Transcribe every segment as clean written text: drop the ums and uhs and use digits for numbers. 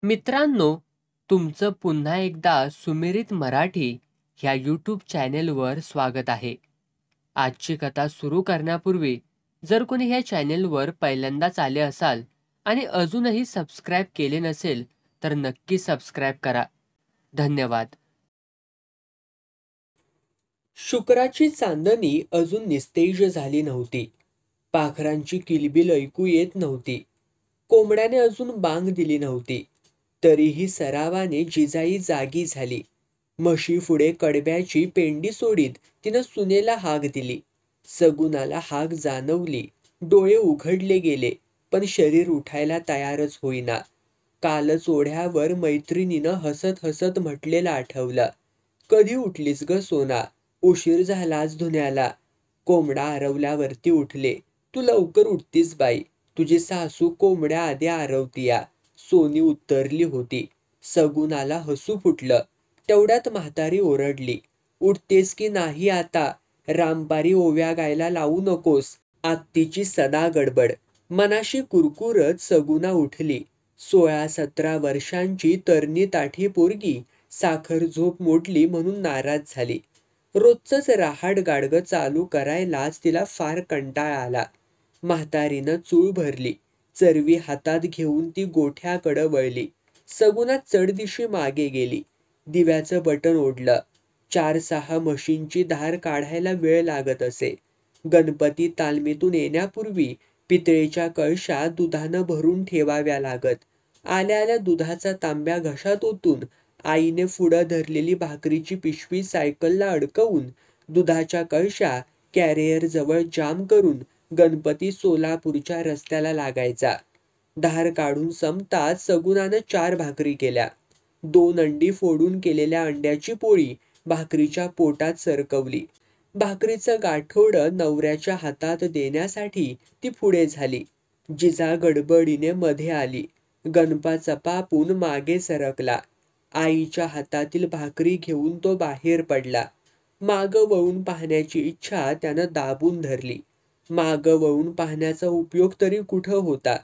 मित्रांनो, तुमचं पुन्हा एकदा सुमिरित मराठी ह्या यूट्यूब चॅनेलवर स्वागत आहे. आजची कथा सुरू करण्यापूर्वी जर कोणी ह्या चॅनेलवर पहिल्यांदाच आले असाल आणि अजूनही सबस्क्राईब केले नसेल तर नक्की सबस्क्राईब करा. धन्यवाद. शुक्राची चांदणी अजून निस्तेज झाली नव्हती. पाखरांची किलबिल ऐकू येत नव्हती. कोंबड्याने अजून बांग दिली नव्हती. तरीही सरावाने जिजाई जागी झाली. म्हशी पुढे कडब्याची पेंडी सोडीत तिनं सुनेला हाक दिली. सगुनाला हाक जाणवली. डोळे उघडले गेले, पण शरीर उठायला तयारच होईना. कालच ओढ्यावर मैत्रिणीनं हसत हसत म्हटलेलं आठवलं. कधी उठलीस ग सोना? उशीर झालाच धुण्याला. कोंबडा आरवल्यावरती उठले. तू लवकर उठतीस बाई. तुझी सासू कोंबड्या आधी आरवतीया. सोनी उत्तरली होती. सगुनाला हसू फुटलं. तेवढ्यात म्हातारी ओरडली. उठतेस की नाही आता? रामबारी ओव्या गायला लावू नकोस. आत्तीची सदा गडबड. मनाशी कुरकुरत सगुना उठली. 16-17 वर्षांची तरणी ताठी पोरगी साखर झोप मोडली म्हणून नाराज झाली. रोजचंच रहाड गाडगं चालू करायलाच तिला फार कंटाळा आला. म्हातारीनं चूळ भरली. चरवी हातात घेऊन ती गोठ्याकडं वळली. सगुना चढदिशी मागे गेली. दिव्याचं बटन ओढलं. 4-6 म्हशींची धार काढायला वेळ लागत असे. गणपती तालमीतून येण्यापूर्वी पितळेच्या कळशा दुधानं भरून ठेवाव्या लागत. आल्या आल्या दुधाचा तांब्या घशात ओतून आईने पुढं धरलेली भाकरीची पिशवी सायकलला अडकवून दुधाच्या कळशा कॅरियर जवळ जाम करून गणपती सोलापूरच्या रस्त्याला लागायचा. धार काढून संपताच सगुनानं 4 भाकरी केल्या. 2 अंडी फोडून केलेल्या अंड्याची पोळी भाकरीच्या पोटात सरकवली. भाकरीचं गाठोडं नवऱ्याच्या हातात देण्यासाठी ती पुढे झाली. जिजा गडबडीने मध्ये आली. गणपा चपापून मागे सरकला. आईच्या हातातील भाकरी घेऊन तो बाहेर पडला. मागं वळून पाहण्याची इच्छा त्यानं दाबून धरली. मागं वळून पाहण्याचा उपयोग तरी कुठं होता?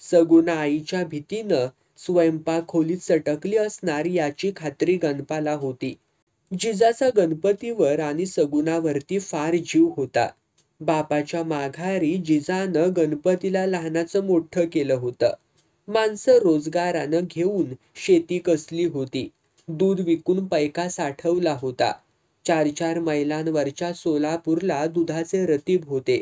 सगुना आईच्या भीतीनं स्वयंपाक खोलीत सटकली असणार याची खात्री गणपाला होती. जिजाचा गणपतीवर आणि सगुनावरती फार जीव होता. बापाच्या माघारी जिजानं गणपतीला लहानाचं मोठं केलं होतं. माणसं रोजगारानं घेऊन शेती कसली होती. दूध विकून पैका साठवला होता. 4-4 मैलांवरच्या सोलापूरला दुधाचे रतीब होते.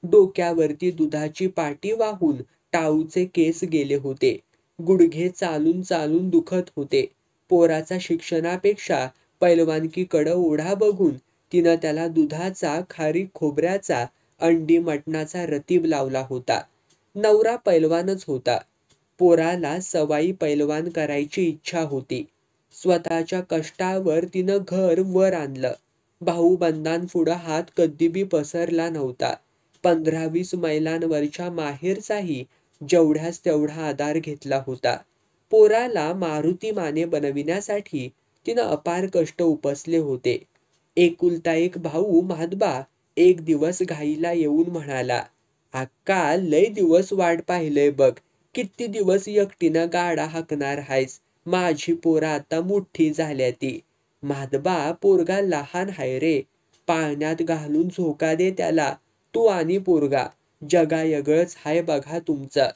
डोक्यावरती दुधाची पाटी वाहून टाऊचे केस गेले होते. गुडघे चालून चालून दुखत होते. पोराचा शिक्षणापेक्षा पैलवानकीकडं ओढा बघून तिनं त्याला दुधाचा, खारी खोबऱ्याचा, अंडी मटणाचा रतीब लावला होता. नवरा पैलवानच होता. पोराला सवाई पैलवान करायची इच्छा होती. स्वतःच्या कष्टावर तिनं घर वर आणलं. भाऊबंदांपुढं हात कधीबी पसरला नव्हता. 15-20 मैलांवरच्या माहेरचाही जेवढ्याच तेवढा आधार घेतला होता. पोराला मारुती माने बनविण्यासाठी तिनं अपार कष्ट उपसले होते. एकुलता एक भाऊ म्हादबा एक दिवस घाईला येऊन म्हणाला, अक्का लय दिवस वाट पाहिलंय बघ. किती दिवस एकटीनं गाडा हाकणार हायस? माझी पोरं आता मोठी झाल्याती. म्हादबा पोरगा लहान हाय रे. पाळण्यात घालून झोका दे त्याला. तू आणि पोरगा जगायगळच हाय बघा तुमचं.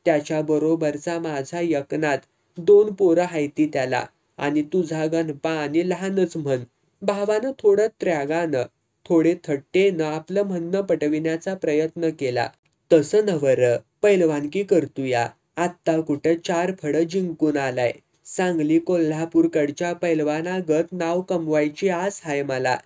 त्याच्या बरोबरचा माझा एकनाथ 2 पोरं हायती त्याला. आणि तुझा गणपा आणि लहानच म्हण. भावानं थोडं त्र्यागानं थोडे थट्टेनं आपलं म्हणणं पटविण्याचा प्रयत्न केला. तसं नवर पैलवानकी करतूया. आत्ता कुठं 4 फळं जिंकून आलाय. सांगली कोल्हापूरकडच्या पैलवानागत नाव कमवायची आस हाय मला.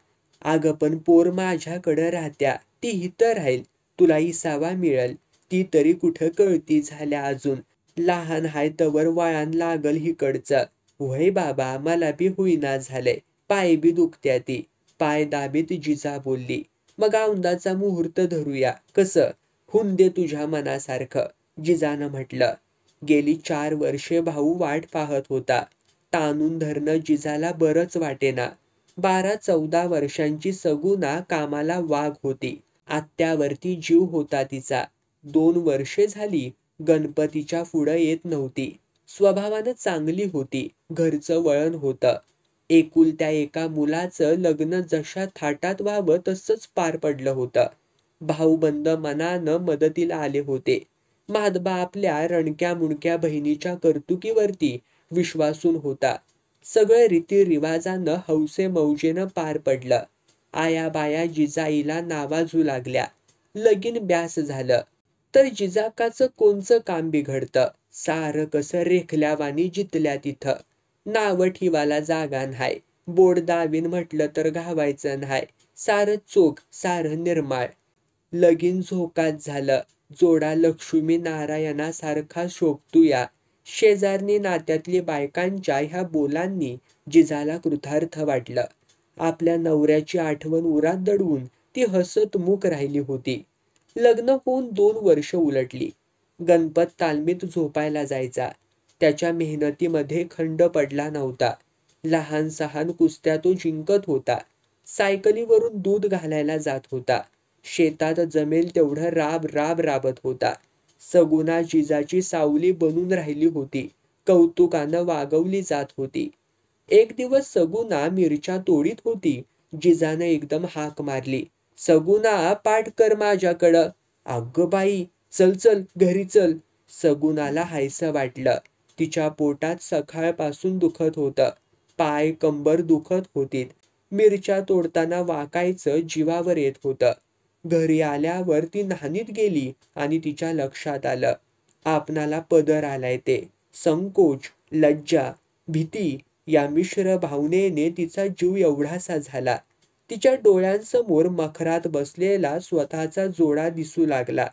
अगं पण पोर माझ्याकडं राहत्या. ती इथं राहील. तुला इसावा मिळल. ती तरी कुठं कळती झाल्या अजून. लहान हाय तवर वळण लागल हिकडचं. व्हय बाबा मला बी होईना झालंय. पाय बी दुखत्याती. पाय दाबीत जिजा बोलली. मग औंदाचा मुहूर्त धरूया. कसं? हुन दे तुझ्या मनासारखं, जिजानं म्हटलं. गेली 4 वर्षे भाऊ वाट पाहत होता. ताणून धरणं जिजाला बरंच वाटेना. 12-14 वर्षांची सगुना कामाला वाघ होती. आत्यावरती जीव होता तिचा. 2 वर्षे झाली गणपतीच्या पुढं येत नव्हती. स्वभावानं चांगली होती, घरचं वळण होतं. एकुलत्या एका मुलाचं लग्न जशा थाटात व्हावं तसंच पार पडलं होतं. भाऊबंद मनानं मदतीला आले होते. म्हादबा आपल्या रणक्या मुणक्या बहिणीच्या कर्तुकीवरती विश्वासून होता. सगळं रीतिरिवाजानं हौसे मौजेनं पार पडलं. आया बाया जिजाईला नावाजू लागल्या. लगीन ब्यास झालं तर जिजाकाचं कोणचं काम बिघडतं. सारं कसं रेखल्यावानी जितल्या तिथं. नावं ठिवाला जागा न्हाय. बोट दावीन म्हटलं तर घावायचं न्हाय. सारं चोख, सारं निर्माळ. लगीन झोकात झालं. जोडा लक्ष्मी नारायणासारखा शोभतुया. शेजारनी नात्यातली बायकांच्या ह्या बोलांनी जिजाला कृतार्थ वाटलं. आपल्या नवऱ्याची आठवण उरात दडवून ती हसत मूक राहिली होती. लग्न होऊन 2 वर्ष उलटली. गणपत तालमीत झोपायला जायचा. त्याच्या मेहनतीमध्ये खंड पडला नव्हता. लहान सहान कुस्त्या तो जिंकत होता. सायकलीवरून दूध घालायला जात होता. शेतात जमेल तेवढं राब राबत होता. सगुना जिजाची सावली बनून राहिली होती. कौतुकानं वागवली जात होती. एक दिवस सगुना मिरच्या तोडीत होती. जिजानं एकदम हाक मारली. सगुना, पाठ कर माझ्याकडं. अगं बाई, चल चल घरी चल. सगुनाला हायसं वाटलं. तिच्या पोटात सकाळपासून दुखत होतं. पाय कंबर दुखत होतीत. मिरच्या तोडताना वाकायचं जीवावर येत होतं. घरी आल्यावर ती न्हाणीत गेली आणि तिच्या लक्षात आलं. आपणाला पदर आलाय ते. संकोच, लज्जा, भीती या मिश्र भावनेने तिचा जीव एवढासा झाला. तिच्या डोळ्यांसमोर मखरात बसलेला स्वतःचा जोडा दिसू लागला.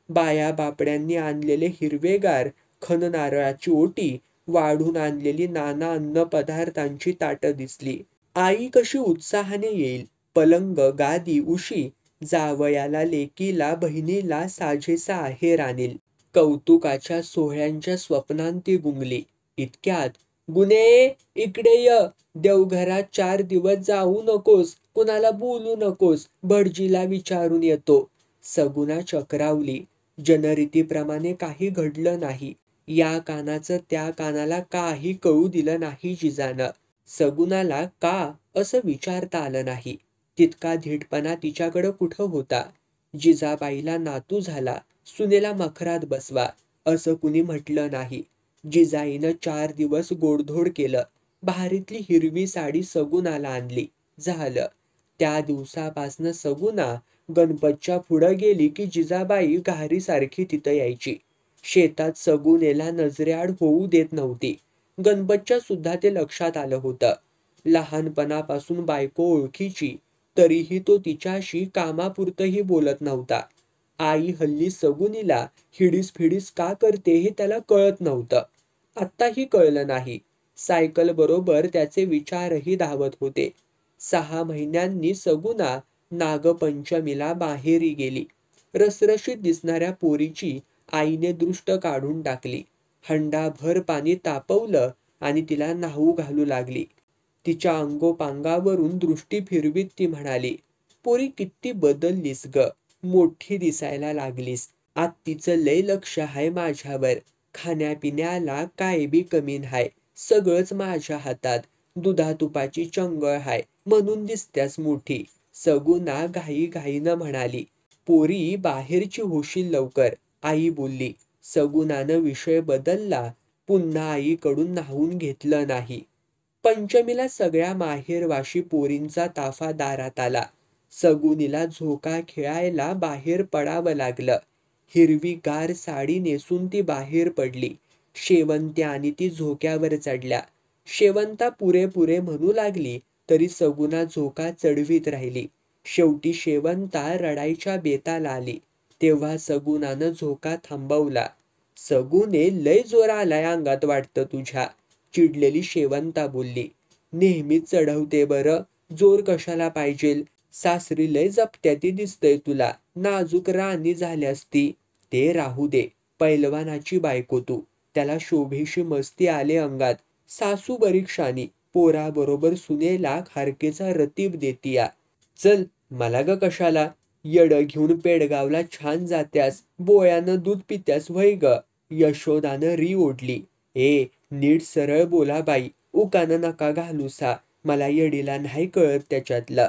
बाया बापड्यांनी आणलेले हिरवेगार खण नारळाची ओटी, वाढून आणलेली नाना अन्न पदार्थांची ताटं दिसली. आई कशी उत्साहाने येईल. पलंग, गादी, उशी, जावयाला, लेकीला, बहिणीला साजेसा आहेर आणील. कौतुकाच्या सोहळ्यांच्या स्वप्नांत ती गुंगली. इतक्यात, गुणे, इकडे य. देवघरात 4 दिवस जाऊ नकोस. कुणाला बोलू नकोस. भटजीला विचारून येतो. सगुना चक्रावली. जनरीतीप्रमाणे काही घडलं नाही. या कानाचं त्या कानाला काही कळू दिलं नाही जिजानं. सगुनाला का असं विचारता आलं नाही. तितका धीटपणा तिच्याकडं कुठं होता. जिजाबाईला नातू झाला, सुनेला मखरात बसवा, असं कुणी म्हटलं नाही. जिजाईनं 4 दिवस गोडधोड केलं. बहारीतली हिरवी साडी सगुनाला आणली. झालं. त्या दिवसापासनं सगुना गणपतच्या पुढं गेली की जिजाबाई घारीसारखी तिथं यायची. शेतात सगुनेला नजरेआड होऊ देत नव्हती. गणपतच्या सुद्धा ते लक्षात आलं होतं. लहानपणापासून बायको ओळखीची, तरीही तो तिच्याशी कामापुरतंही बोलत नव्हता. आई हल्ली सगुनीला हिडीस फिडीस का करते हे त्याला कळत नव्हतं. आत्ताही कळलं नाही. सायकल बरोबर त्याचे विचारही धावत होते. 6 महिन्यांनी सगुना नागपंचमीला माहेरी गेली. रसरशीत दिसणाऱ्या पोरीची आईने दृष्ट काढून टाकली. हंडाभर पाणी तापवलं आणि तिला न्हाऊ घालू लागली. तिच्या अंगोपांगावरून दृष्टी फिरवीत ती म्हणाली, पोरी किती बदललीस ग. मोठी दिसायला लागलीस. आत्तीचं लय लक्ष आहे माझ्यावर. खाण्यापिण्याला काय बी कमी नाही. सगळंच माझ्या हातात. दुधा तुपाची चंगळ हाय म्हणून दिसत्यास मोठी. सगुना घाईघाईनं म्हणाली. पोरी बाहेरची होशील लवकर, आई बोलली. सगुनानं विषय बदलला. पुन्हा आईकडून न्हावून घेतलं नाही. पंचमीला सगळ्या माहेरवाशी पोरींचा ताफा दारात आला. सगुनीला झोका खेळायला बाहेर पडावं लागलं. हिरवी गार साडी नेसून ती बाहेर पडली. शेवंत्या आणि ती झोक्यावर चढल्या. शेवंता पुरे म्हणू लागली तरी सगुना झोका चढवीत राहिली. शेवटी शेवंता रडायच्या बेताला आली. तेव्हा सगुनानं झोका थांबवला. सगुने, लय जोर आलाय अंगात वाटतं तुझ्या, चिडलेली शेवंता बोलली. नेहमीच चढवते बरं, जोर कशाला पाहिजेल. सासरी लय जपत्याती दिसतंय तुला. नाजूक राणी झाल्यास ती. ते राहू दे. पैलवानाची बायको तू. त्याला शोभेशी मस्ती आले अंगात. सासू बरीक्षानी. पोराबरोबर सुनेला खारकेचा रतीब देतीया. चल, मला ग कशाला. येड घेऊन पेडगावला छान जात्यास. बोळ्यानं दूध पित्यास व्हय ग. यशोदानं री ओढली. ए नीट सरळ बोला बाई, उकानं नका घालूसा. मला येडीला नाही कळत त्याच्यातलं.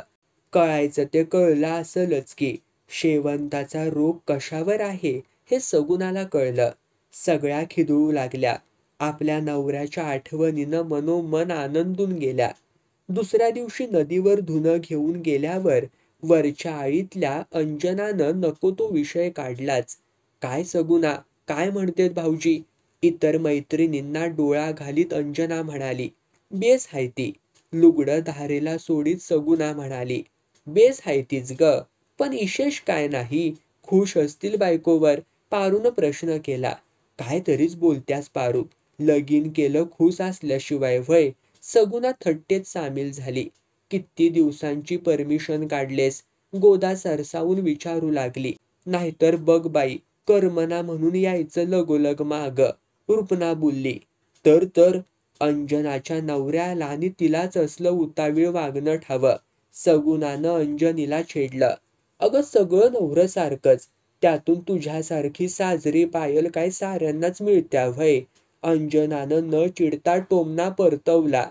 कळायचं ते कळलं असलच की. शेवंताचा रोग कशावर आहे हे सगुणाला कळलं. सगळ्या खिदळू लागल्या. आपल्या नवऱ्याच्या आठवणीनं मनोमन आनंदून गेल्या. दुसऱ्या दिवशी नदीवर धुणं घेऊन गेल्यावर वरच्या आळीतल्या अंजनानं नको तो विषय काढलाच. काय सगुणा, काय म्हणतेत भाऊजी? इतर मैत्रिणींना डोळा घालीत अंजना म्हणाली. बेस हाय ती. लुगडं धारेला सोडीत सगुणा म्हणाली. बेस हाय तीच ग, पण विशेष काय नाही. खुश असतील बायकोवर, पारूनं प्रश्न केला. काय तरीच बोलत्यास पारू. लगीन केलं खुश असल्याशिवाय व्हय? सगुणा थट्टेत सामील झाली. किती दिवसांची परमिशन काढलेस? गोदा सरसावून विचारू लागली. नाहीतर बघ बाई, करमना म्हणून यायचं लगोलग माग, रुपना बोलली. तर अंजनाच्या नवऱ्याला आणि तिलाच असलं उतावीळ वागणं ठावं. सगुणानं अंजनीला छेडलं. अगं सगळं नवरं सारखंच, त्यातून तुझ्यासारखी साजरी पायल काय साऱ्यांनाच मिळत्या व्हय? अंजनानं न चिडता टोमणा परतवला.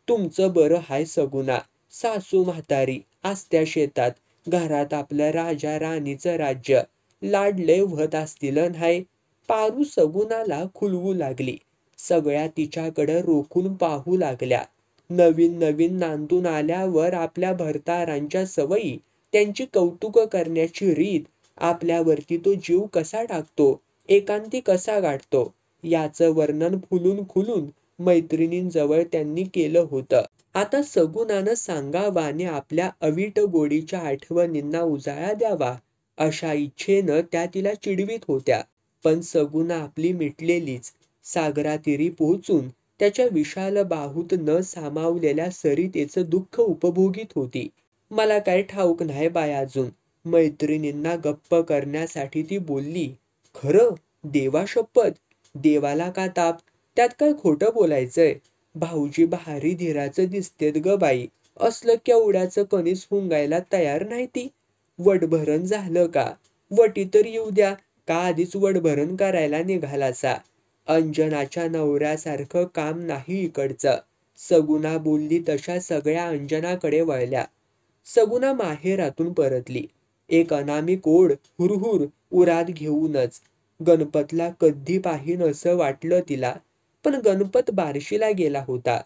तुमचं बरं हाय सगुणा. सासू म्हातारी असत्या शेतात, घरात आपलं राजा राणीचं राज्य. लाड लय व्हत असतील न्हाय? पारू सगुणाला खुलवू लागली. सगळ्या तिच्याकडं रोखून पाहू लागल्या. नवीन नवीन नांदून आल्यावर आपल्या भरतारांच्या सवयी, त्यांची कौतुक करण्याची रीत, आपल्यावरती तो जीव कसा टाकतो, एकांती कसा गाठतो, याचं वर्णन फुलून खुलून मैत्रिणींजवळ त्यांनी केलं होतं. आता सगुणानं सांगावा आणि आपल्या अवीट गोडीच्या आठवणींना उजाळा द्यावा, अशा इच्छेनं त्या तिला चिडवीत होत्या. पण सगुणा आपली मिटलेलीच. सागरातीरी पोहोचून त्याच्या विशाल बाहूत न सामावलेल्या सरितेचं दुःख उपभोगीत होती. मला काय ठाऊक नाही बाय अजून. मैत्रिणींना गप्प करण्यासाठी ती बोलली. खरं? देवा शपथ. देवाला का ताप? त्यात काय खोटं बोलायचंय? भाऊजी भारी धीराचं दिसतेत ग बाई. असलं केवढ्याचं कणीस हुंगायला तयार नाही ती. वटभरण झालं का? वटी तर येऊ द्या, का आधीच वटभरण करायला निघालासा? अंजनाच्या नवऱ्यासारखं काम नाही इकडचं. सगुणा बोलली तशा सगळ्या अंजनाकडे वळल्या. सगुणा माहेरातून परतली. एक अनामिक ओढ हुरहुर उरात घेऊनच. गणपतला कधी पाहीन असं वाटलं तिला. पण गणपत बार्शीला गेला होता.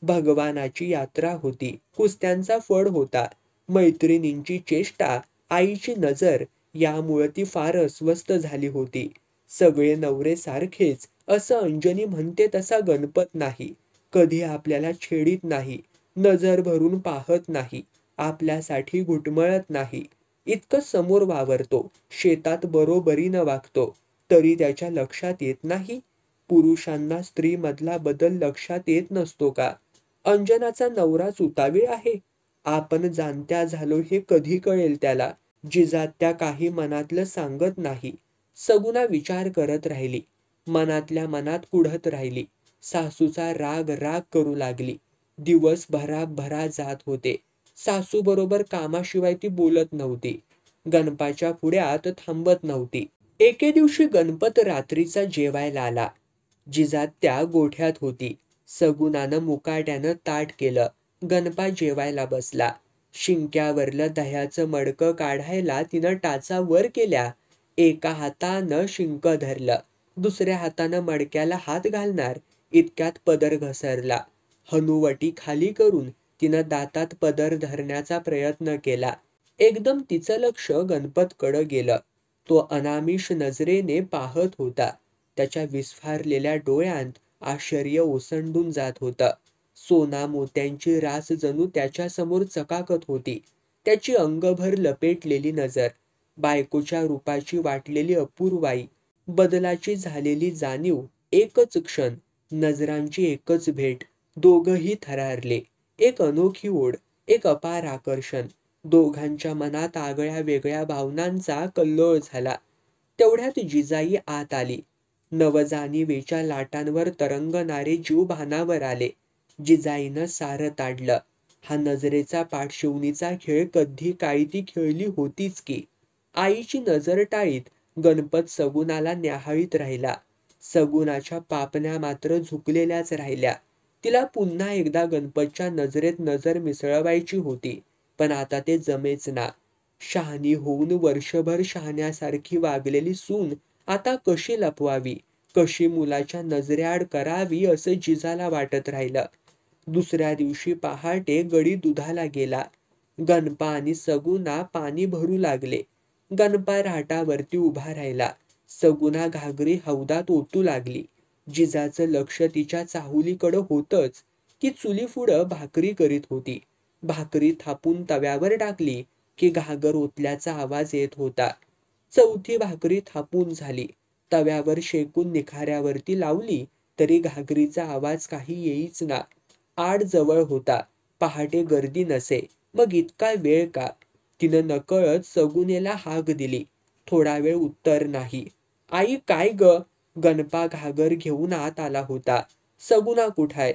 भगवानाची यात्रा होती, कुस्त्यांचा फड होता, मैत्रिणींची चेष्टा, आईची नजर, यामुळे ती फार अस्वस्थ झाली होती. सगळे नवरे सारखेच असं अंजनी म्हणते तसा गणपत नाही. कधी आपल्याला छेडीत नाही, नजर भरून पाहत नाही, आपल्यासाठी घुटमळत नाही. इतकं समोर वावरतो, शेतात बरोबरीनं वागतो, तरी त्याच्या लक्षात येत नाही. पुरुषांना स्त्रीमधला बदल लक्षात येत नसतो का? अंजनाचा नवरा सुतावीळ आहे. आपण जाणत्या झालो हे कधी कळेल त्याला? जिजात्या काही मनातलं सांगत नाही. सगुणा विचार करत राहिली. मनातल्या मनात कुढत राहिली. सासूचा राग राग करू लागली. दिवस भराभरा जात होते. सासू बरोबर कामाशिवाय ती बोलत नव्हती. गणपाच्या पुढ्यात थांबत नव्हती. एके दिवशी गणपत रात्रीचा जेवायला आला. जिजात्या गोठ्यात होती. सगुणानं मुकाट्यानं ताट केलं. गणपा जेवायला बसला. शिंक्यावरलं दह्याचं मडकं काढायला तिनं टाचा वर केल्या. एका हातानं शिंक धरलं, दुसऱ्या हातानं मडक्याला हात घालणार इतक्यात पदर घसरला. हनुवटी खाली करून तिनं दातात पदर धरण्याचा प्रयत्न केला. एकदम तिचं लक्ष गणपतकडं गेलं. तो अनामिष नजरेने पाहत होता. त्याच्या विस्फारलेल्या डोळ्यांत आश्चर्य ओसंडून जात होतं. सोना मोत्यांची रास जणू त्याच्यासमोर चकाकत होती. त्याची अंगभर लपेटलेली नजर, बायकोच्या रूपाची वाटलेली अपूर्वाई, बदलाची झालेली जाणीव, एकच क्षण, नजरांची एकच भेट. दोघंही थरारले. एक अनोखी ओढ, एक अपार आकर्षण. दोघांच्या मनात आगळ्या वेगळ्या भावनांचा कल्लोळ झाला. तेवढ्यात जिजाई आत आली. नवजाणीवेच्या लाटांवर तरंगणारे जीव भानावर आले. जिजाईनं सारं ताडलं. हा नजरेचा पाठशिवणीचा खेळ कधी काळी ती खेळली होतीच की. आईची नजर टाळीत गणपत सगुणाला न्याहाळीत राहिला. सगुणाच्या पापण्या मात्र झुकलेल्याच राहिल्या. तिला पुन्हा एकदा गणपतच्या नजरेत नजर मिसळवायची होती, पण आता ते जमेच ना. शहाणी होऊन वर्षभर शहाण्यासारखी वागलेली सून आता कशी लपवावी, कशी मुलाच्या नजरेआड करावी असं जिजाला वाटत राहिलं. दुसऱ्या दिवशी पहाटे गडी दुधाला गेला. गणपा आणि सगुणा पाणी भरू लागले. गणपा राटावरती उभा राहिला. सगुणा घागरी हौदात ओतू लागली. जिजाचं लक्ष तिच्या चाहुलीकडं होतच. ती चुलीपुढं भाकरी करीत होती. भाकरी थापून तव्यावर टाकली की घागर ओतल्याचा आवाज येत होता. चौथी भाकरी थापून झाली. तव्यावर शेकून निखाऱ्यावरती लावली तरी घागरीचा आवाज काही येईच ना. आड जवळ होता. पहाटे गर्दी नसे, मग इतका वेळ का? तिनं नकळत सगुनेला हाक दिली. थोडा वेळ उत्तर नाही. आई काय ग? गणपा घागर घेऊन आत आला होता. सगुणा कुठाय?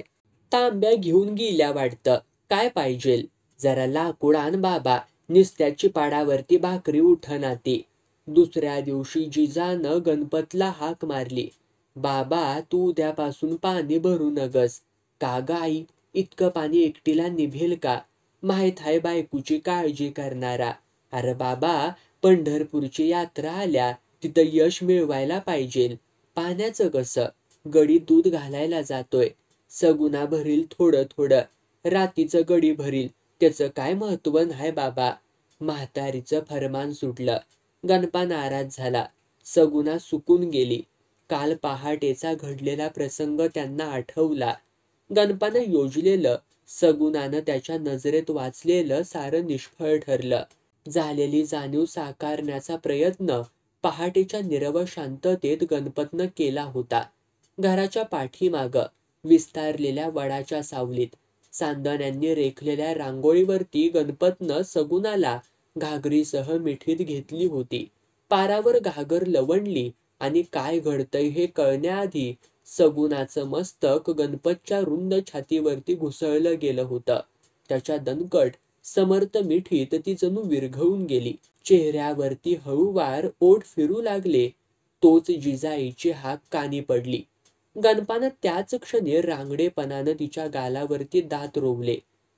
तांब्या घेऊन गेल्या वाटतं. काय पाहिजेल? जरा लाकूड आण बाबा. निस्त्याची पाडावरती भाकरी उठना ती. दुसऱ्या दिवशी जिजानं गणपतला हाक मारली. बाबा तू उद्यापासून पाणी भरू नगस. का ग आई? इतकं पाणी एकटीला निभेल का? माहीत आहे बायकोची काळजी करणारा. अरे बाबा, पंढरपूरची यात्रा आल्या, तिथं यश मिळवायला पाहिजेल. पाण्याचं कसं? गडी दूध घालायला जातोय. सगुणा भरील थोडं थोडं. रातीचं गडी भरील, त्याचं काय महत्व नाही बाबा. म्हातारीचं फरमान सुटलं. गणपा नाराज झाला. सगुणा सुकून गेली. काल पहाटेचा घडलेला प्रसंग त्यांना आठवला. गणपानं योजलेलं, सगुणानं त्याच्या नजरेत वाचलेलं सारं निष्फळ ठरलं. झालेली जाणीव साकारण्याचा प्रयत्न पहाटेच्या निरव शांततेत गणपतनं केला होता. घराच्या पाठीमागं विस्तारलेल्या वडाच्या सावलीत चांदण्यांनी रेखलेल्या रांगोळीवरती गणपतनं सगुणाला घागरीसह मिठीत घेतली होती. पारावर घागर लवंडली आणि काय घडतंय हे कळण्याआधी सगुणाचं मस्तक गणपतच्या रुंद छातीवरती घुसळलं गेलं होतं. त्याच्या दणकट समर्थ मिठीत ती जणू विरघळून गेली. चेहऱ्यावरती हळूवार ओठ फिरू लागले. तोच जिजाईची हाक कानी पडली. गणपानं त्याच क्षणी रांगडेपणानं तिच्या गालावरती दात रोवले.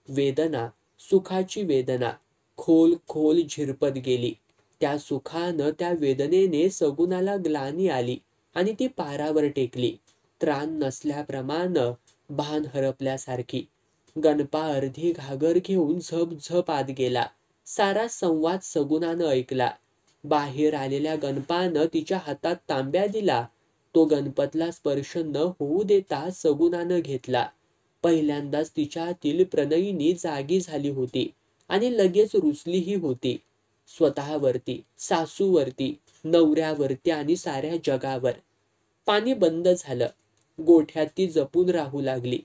वेदना, सुखाची वेदना खोल खोल झिरपत गेली. त्या सुखानं, त्या वेदनेने सगुणाला ग्लानी आली आणि ती पारावर टेकली. त्राण नसल्याप्रमाणे, भान हरपल्यासारखी. गणपा अर्धी घागर घेऊन झप झप आत गेला. सारा संवाद सगुणानं ऐकला. बाहेर आलेल्या गणपानं तिच्या हातात तांब्या दिला. तो गणपतला स्पर्श न होऊ देता सगुणानं घेतला. पहिल्यांदाच तिच्यातील प्रणयिनी जागी झाली होती आणि लगेच रुसलीही होती. स्वतःवरती, सासूवरती, नवऱ्यावरती आणि साऱ्या जगावर. पाणी बंद झालं. गोठ्यात ती जपून राहू लागली.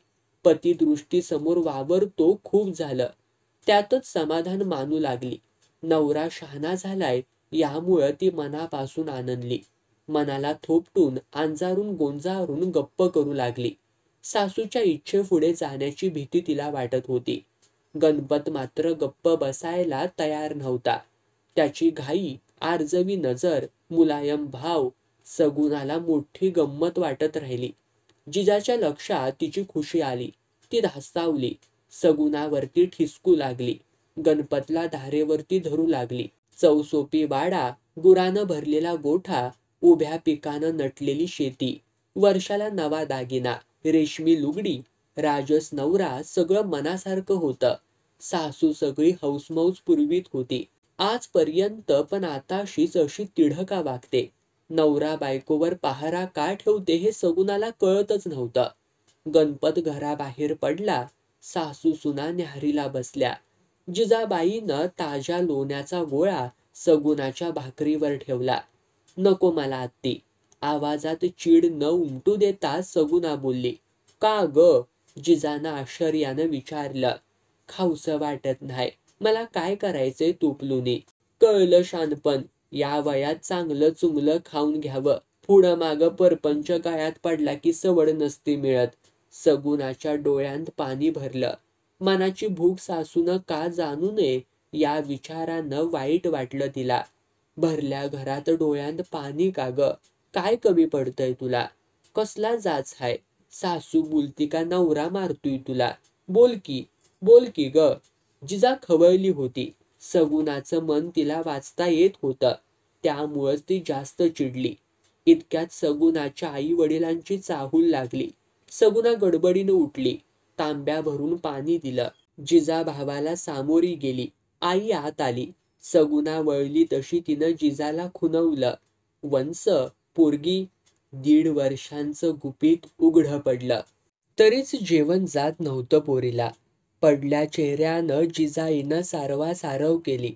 पती दृष्टी समोर वावरतो खूप झालं. त्यातच समाधान मानू लागली. नवरा शहाणा झालाय यामुळं ती मनापासून आनंदली. मनाला थोपटून, अंजारून गोंजारून गप्प करू लागली. सासूच्या इच्छेपुढे जाण्याची भीती तिला वाटत होती. गणपत मात्र गप्प बसायला तयार नव्हता. त्याची घाई, आर्जवी नजर, मुलायम भाव सगुणाला मोठी गंमत वाटत राहिली. जिजाच्या लक्षात तिची खुशी आली. ती धास्तावली. सगुणावरती ठिसकू लागली. गणपतला धारेवरती धरू लागली. चौसोपी वाडा, गुरानं भरलेला गोठा, उभ्या पिकानं नटलेली शेती, वर्षाला नवा दागिना, रेशमी लुगडी, राजस नवरा, सगळं मनासारखं होतं. सासू सगळी हौसमौस पुरवीत होती आजपर्यंत, पण आताशीच अशी तिढका वागते. नवरा बायकोवर पहारा का ठेवते हे सगुणाला कळतच नव्हतं. गणपत घराबाहेर पडला. सासू सुना न्याहारीला बसल्या. जिजाबाईनं ताज्या लोण्याचा गोळा सगुणाच्या भाकरीवर ठेवला. नको मला आत्ती. आवाजात चीड न उमटू देता सगुणा बोलली. का ग? जिजानं आश्चर्यानं विचारलं. खाऊसं वाटत नाही. मला काय करायचंय तूप लोणी. कळलं शानपण. या वयात चांगलं चुंगलं खाऊन घ्यावं. पुढं मागं परपंच गळ्यात पडला की सवड नसती मिळत. सगुणाच्या डोळ्यांत पाणी भरलं. मनाची भूक सासूनं का जाणू नये या विचारानं वाईट वाटलं तिला. भरल्या घरात डोळ्यांत पाणी का ग? काय कमी पडतंय तुला? कसला जाच हाय? सासू बोलती का नवरा मारतोय तुला? बोल की ग. जिजा खवळली होती. सगुणाचं मन तिला वाचता येत होतं. त्यामुळंच ती जास्त चिडली. इतक्यात सगुणाच्या आई वडिलांची चाहूल लागली. सगुणा गडबडीनं उठली. तांब्या भरून पाणी दिलं. जिजा भावाला सामोरी गेली. आई आत आली. सगुणा वळली तशी तिनं जिजाला खुणवलं. वंस, पोरगी. 1.5 वर्षांचं गुपित उघडं पडलं. तरीच जेवण जात नव्हतं पोरीला. पडल्या चेहऱ्यानं जिजाईनं सारवासारव केली.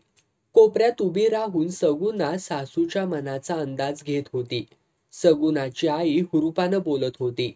कोपऱ्यात उभी राहून सगुणा सासूच्या मनाचा अंदाज घेत होती. सगुणाची आई हुरूपानं बोलत होती.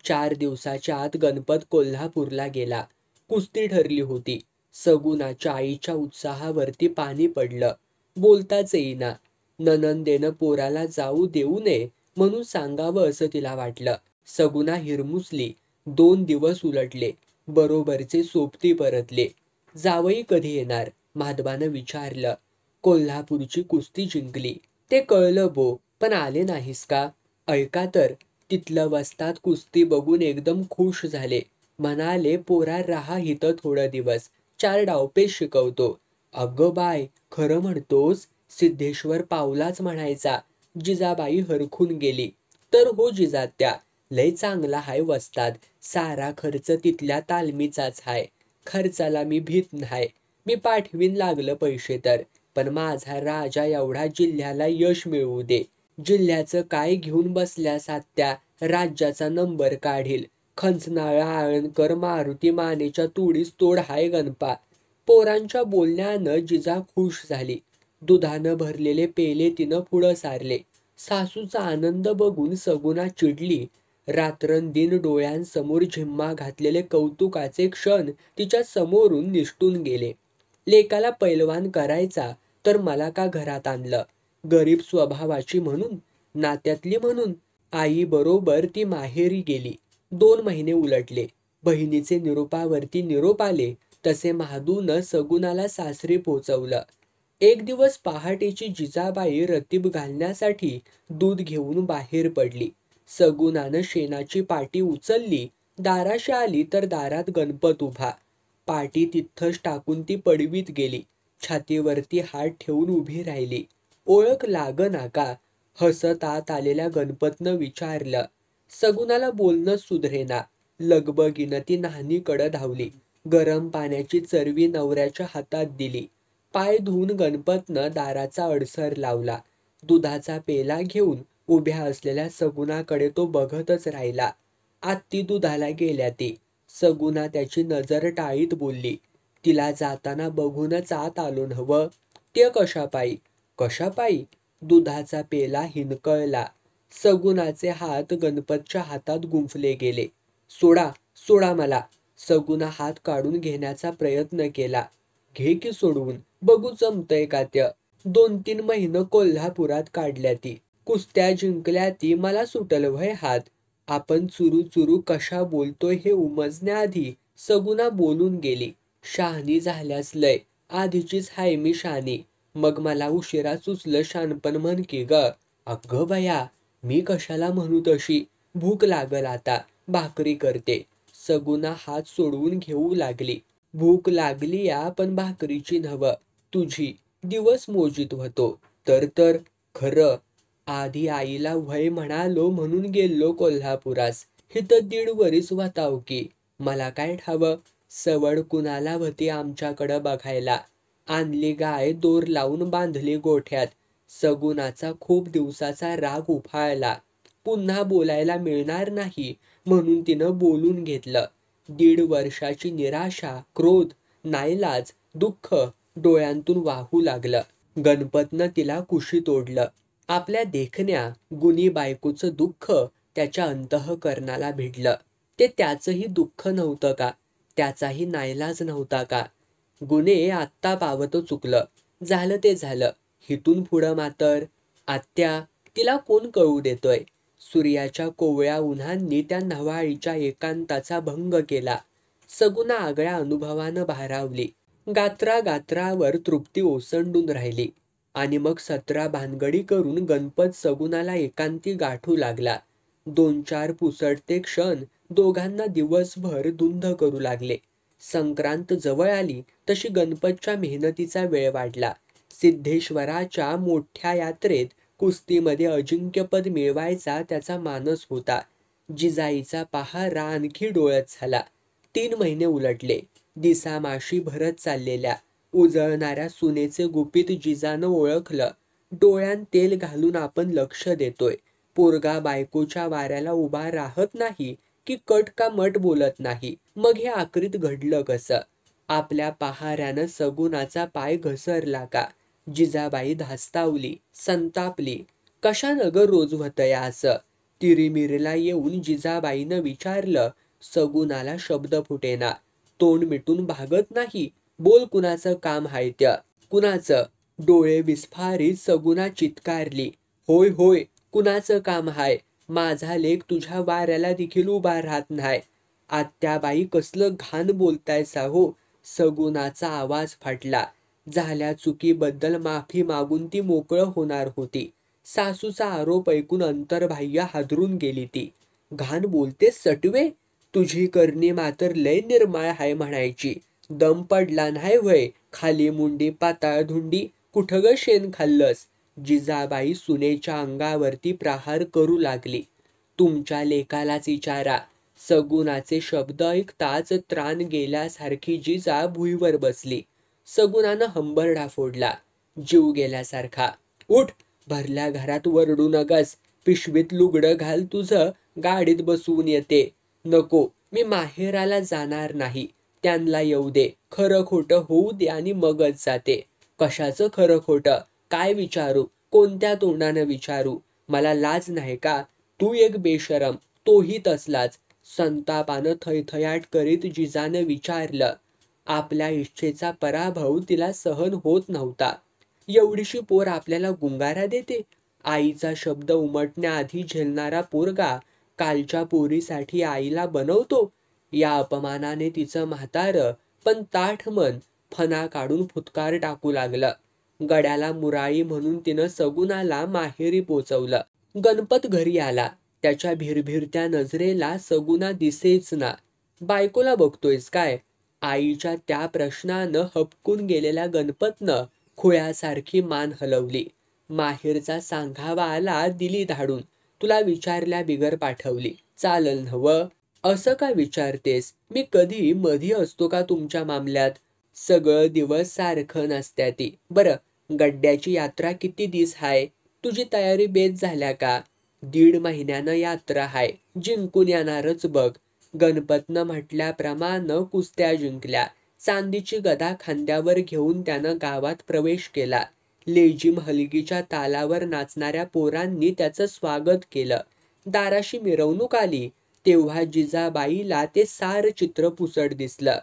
4 दिवसाच्या आत गणपत कोल्हापूरला गेला. कुस्ती ठरली होती. सगुणाच्या आईच्या उत्साहावरती पाणी पडलं. बोलताच येईना. नणंदेनं पोराला जाऊ देऊ नये म्हणून सांगावं असं तिला वाटलं. सगुणा हिरमुसली. 2 दिवस उलटले. बरोबरचे सोबती परतले. जावई कधी येणार? माधवानं विचारलं. कोल्हापूरची कुस्ती जिंकली. ते कळलं बो, पण आले नाहीस का? ऐका तर. तिथलं वस्ताद कुस्ती बघून एकदम खुश झाले. म्हणाले पोरा राहा इथं थोडं दिवस. 4 डावपेच शिकवतो. अगं बाय, खरं म्हणतोस? सिद्धेश्वर पावलाच म्हणायचा. जिजाबाई हरखून गेली. तर हो जिजात्या, लय चांगला हाय वस्ताद. सारा खर्च तिथल्या तालमीचाच हाय. खर्चाला मी भीत न्हाय. मी पाठवीन लागलं पैसे तर. पण माझा राजा एवढा जिल्ह्याला यश मिळवू दे. जिल्ह्याचं काय घेऊन बसल्यास आत्या? राज्याचा नंबर काढील. खंचनाळा आळणकर मारुती मानेच्या तोडीस तोड हाय गणपा. पोरांच्या बोलण्यानं जिजा खुश झाली. दुधानं भरलेले पेले तिनं पुढं सारले. सासूचा आनंद बघून सगुणा चिडली. रात्रंदिन डोळ्यांसमोर झिम्मा घातलेले कौतुकाचे क्षण तिच्या समोरून निसटून गेले. लेकाला पैलवान करायचा तर मला का घरात आणलं? गरीब स्वभावाची म्हणून? नात्यातली म्हणून? आई बरोबर ती माहेरी गेली. 2 महिने उलटले. बहिणीचे निरोपावरती निरोप आले तसे महादूनं सगुणाला सासरी पोचवलं. एक दिवस पहाटेची जिजाबाई रतीब घालण्यासाठी दूध घेऊन बाहेर पडली. सगुणानं शेणाची पाटी उचलली. दाराशी आली तर दारात गणपत उभा. पाटी तिथंच टाकून ती पडवीत गेली. छातीवरती हात ठेवून उभी राहिली. ओळख लागना का? हसत आत आलेल्या गणपतनं विचारलं. सगुणाला बोलणं सुधरेना. लगबगीनं ती न्हाणीकडं धावली. गरम पाण्याची चरवी नवऱ्याच्या हातात दिली. पाय धुवून गणपतनं दाराचा अडसर लावला. दुधाचा पेला घेऊन उभ्या असलेल्या सगुणाकडे तो बघतच राहिला. आत्ती दुधाला गेल्या ती. सगुणा त्याची नजर टाळीत बोलली. तिला जाताना बघूनच आत आलो नव्हं. ते कशापायी? कशापायी? दुधाचा पेला हिनकळला. सगुणाचे हात गणपतच्या हातात गुंफले गेले. सोडा मला. सगुणा हात काढून घेण्याचा प्रयत्न केला. घे की सोडवून. बघू जमतंय का त्या? 2-3 महिनं कोल्हापुरात काढल्या ती. कुस्त्या जिंकल्या ती. मला सुटल व्हय हात? आपण चुरू कशा बोलतोय हे उमजण्याआधी सगुणा बोलून गेली. शहाणी झाल्यास लय. आधीचीच हाय मी शहाणी. मग मला उशिरा सुचलं शहाणपण म्हण की ग. अगं बया, मी कशाला म्हणू तशी? भूक लागल आता. भाकरी करते. सगुणा हात सोडवून घेऊ लागली. भूक लागली या, पण भाकरीची नव्ह, तुझी. दिवस मोजीत होतो. तर खरं. आधी आईला व्हय म्हणालो म्हणून गेलो कोल्हापुरास. इथं 1.5 वरीस वाताव की. मला काय ठावं? सवड कुणाला होती आमच्याकडं बघायला. आणली गाय दोर लावून बांधली गोठ्यात. सगुणाचा खूप दिवसाचा राग उफाळला. पुन्हा बोलायला मिळणार नाही म्हणून तिनं बोलून घेतलं. 1.5 वर्षाची निराशा, क्रोध, नाईलाज, दुःख डोळ्यांतून वाहू लागलं. गणपतनं तिला कुशीत ओढलं. आपल्या देखण्या, गुणी बायकोचं दुःख त्याच्या अंतःकरणाला भिडलं. ते त्याचंही दुःख नव्हतं का? त्याचाही नाईलाज नव्हता का? गुणे आत्ता पावतं चुकलं. झालं ते झालं. हिथून पुढं मातर? आत्या, तिला कोण कळू देतोय? सूर्याच्या कोवळ्या उन्हांनी त्या न्हावाळीच्या एकांताचा भंग केला. सगुणा आगळ्या अनुभवानं भारावली. गात्रागात्रावर तृप्ती ओसंडून राहिली. आणि मग 17 भानगडी करून गणपत सगुणाला एकांती गाठू लागला. 2-4 पुसटते क्षण दोघांना दिवसभर धुंद करू लागले. संक्रांत जवळ आली तशी गणपतच्या मेहनतीचा वेळ वाढला. सिद्धेश्वराच्या मोठ्या यात्रेत कुस्तीमध्ये अजिंक्यपद मिळवायचा त्याचा मानस होता. जिजाईचा पहारा आणखी डोळत झाला. 3 महिने उलटले. दिसामाशी भरत चाललेल्या उजळणाऱ्या सुनेचे गुपित जिजानं ओळखलं. डोळ्यात तेल घालून आपण लक्ष देतोय. पोरगा बायकोच्या वाऱ्याला उभा राहत नाही की कट का मट बोलत नाही. मग हे आक्रीत घडलं कसं? आपल्या पहाऱ्यानं सगुणाचा पाय घसरला का? जिजाबाई धास्तावली, संतापली. कशानं ग रोज होतंय असं? तिरीमिरीला येऊन जिजाबाईनं विचारलं. सगुणाला शब्द फुटेना. तोंड मिटून भागत नाही. बोल, कुणाचं काम हाय त्या? कुणाचं? डोळे विस्फारीत सगुणा चित्कारली. होय होय, कुणाचं काम हाय? माझा लेक तुझ्या वाऱ्याला देखील उभा राहत नाही. आत्याबाई, कसलं घाण बोलतायसा हो? सगुणाचा आवाज फाटला. झाल्या चुकीबद्दल माफी मागून ती मोकळं होणार होती. सासूचा आरोप ऐकून अंतर्बाह्य हादरून गेली ती. घाण बोलतेस सटवे? तुझी करणी मात्र लय निर्मळ हाय म्हणायची. दम पडला नाही व्हय? खाली मुंडी पाताळ धुंडी, कुठं ग शेण खाल्लंस? जिजाबाई सुनेच्या अंगावरती प्रहार करू लागली. तुमच्या लेकालाच विचारा. सगुणाचे शब्द ऐकताच त्राण गेल्यासारखी जिजा भुईवर बसली. सगुणानं हंबरडा फोडला. जीव गेल्यासारखा. उठ, भरल्या घरात वरडू नगस. पिशवीत लुगडं घाल तुझं, गाडीत बसवून येते. नको, मी माहेराला जाणार नाही. त्यांना येऊ दे. खरं खोटं होऊ दे आणि मगच जाते. कशाचं खरं खोटं? काय विचारू? कोणत्या तोंडानं विचारू? मला लाज नाही का? तू एक बेशरम, तोही तसलाच. संतापानं थैथयाट करीत जिजानं विचारलं. आपल्या इच्छेचा पराभव तिला सहन होत नव्हता. एवढीशी पोर आपल्याला गुंगारा देते? आईचा शब्द उमटण्याआधी झेलणारा पोरगा कालच्या पोरीसाठी आईला बनवतो. या अपमानाने तिचं म्हातारं पण ताठ मन फणा काढून फुटकार टाकू लागलं. गड्याला मुराळी म्हणून तिनं सगुणाला माहेरी पोचवलं. गणपत घरी आला. त्याच्या भिरभिरत्या नजरेला सगुणा दिसेच ना. बायकोला बघतोयस काय? आईच्या त्या प्रश्नानं हबकून गेलेल्या गणपतनं खुळ्यासारखी मान हलवली. माहेरचा सांगावा आला दिली धाडून. तुला विचारल्या बिगर पाठवली. चालल नव्ह? असं का विचारतेस? मी कधी मधी असतो का तुमच्या मामल्यात? सगळं दिवस सारखं नसत्या ती. बरं, गड्ड्याची यात्रा किती दिस हाय? तुझी तयारी बेत झाल्या का? 1.5 महिन्यानं यात्रा हाय. जिंकून येणारच बघ. गणपतनं म्हटल्याप्रमाणे कुस्त्या जिंकल्या. चांदीची गदा खांद्यावर घेऊन त्यानं गावात प्रवेश केला. लेझिम हलगीच्या तालावर नाचणाऱ्या पोरांनी त्याचं स्वागत केलं. दाराशी मिरवणूक आली तेव्हा जिजाबाईला ते सारं चित्र पुसट दिसलं.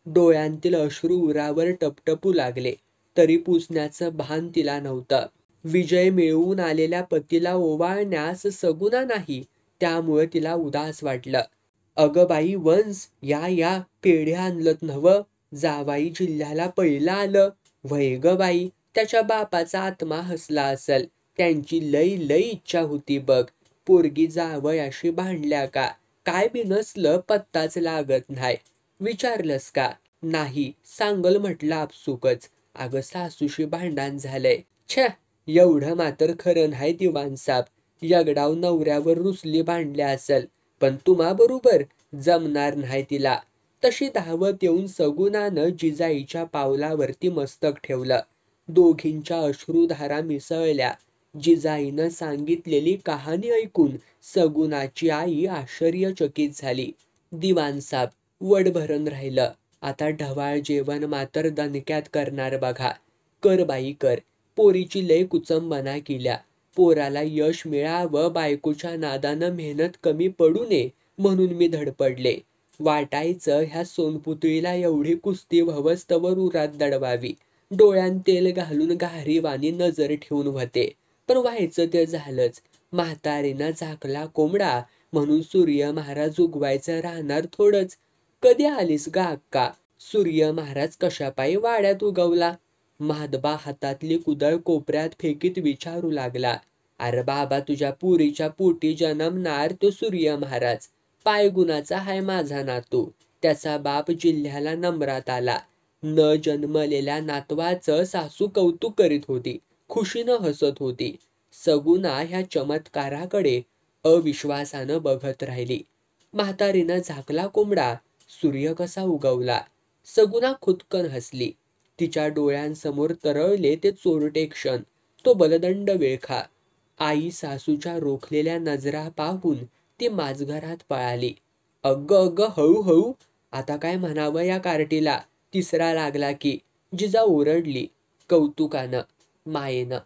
डोळ्यांतील अश्रू उरावर टपटपू लागले. तरी पुसण्याचं भान तिला नव्हतं. विजय मिळवून आलेल्या पतीला ओवाळण्यास सगुणा नाही, त्यामुळे तिला उदास वाटलं. अगं बाई वंस, या पेढे आणलत नव्ह? जावाई जिल्ह्याला पहिलं आलं. व्हय ग बाई, त्याच्या बापाचा आत्मा हसला असल. त्यांची लई इच्छा होती बघ. पोरगी जावयाशी भांडल्या का? काय बी नसलं पत्ताच लागत नाही. विचारलंस का? नाही, सांगल म्हटलं आपसुकच. अगं सासूशी भांडण झालंय. छे, एवढं मात्र खरं नाही दिवाणसाब. यगडाव नवऱ्यावर रुसली भांडल्या असल, पण तुम्हा बरोबर जमणार नाही तिला. तशी धावत येऊन सगुणानं जिजाईच्या पावलावरती मस्तक ठेवलं. दोघींच्या अश्रुधारा मिसळल्या. जिजाईनं सांगितलेली कहाणी ऐकून सगुणाची आई आश्चर्यचकित झाली. दिवाणसाब वड भरण राहिलं. आता ढवाळ जेवण मात्र दणक्यात करणार बघा. कर बाई कर. पोरीची लय कुचंबना केल्या. पोराला यश मिळावं, बायकोच्या नादानं मेहनत कमी पडू नये म्हणून मी धडपडले. वाटायचं ह्या सोनपुतळीला एवढी कुस्ती भवस्तवर उरात दडवावी. डोळ्यात तेल घालून घारीवाणी नजर ठेवून होते. पण व्हायचं ते झालंच. म्हातारीनं झाकला कोंबडा म्हणून सूर्य महाराज उगवायचं राहणार थोडंच. कधी आलीस गा अक्का? सूर्य महाराज कशापायी वाड्यात उगवला? महादबा हातातली कुदळ कोपऱ्यात फेकीत विचारू लागला. अरे बाबा, तुझ्या पुरीच्या पोटी जन्मणार तो सूर्य महाराज. पायगुणाचा हाय माझा नातू. त्याचा बाप जिल्ह्याला नंबरात आला. न जन्मलेल्या नातवाचं सासू कौतुक करीत होती. खुशीनं हसत होती. सगुणा ह्या चमत्काराकडे अविश्वासानं बघत राहिली. म्हातारीनं झाकला कोंबडा. सूर्य कसा उगवला. सगुणा खुदकन हसली. तिच्या डोळ्यांसमोर तरळले ते चोरटे क्षण, तो बलदंड विळखा. आई सासूच्या रोखलेल्या नजरा पाहून ती माझघरात पळाली. अगं अगं, हळूहळू. आता काय म्हणावं या कार्टीला. तिसरा लागला की. जिजा ओरडली. कौतुकानं, मायेनं.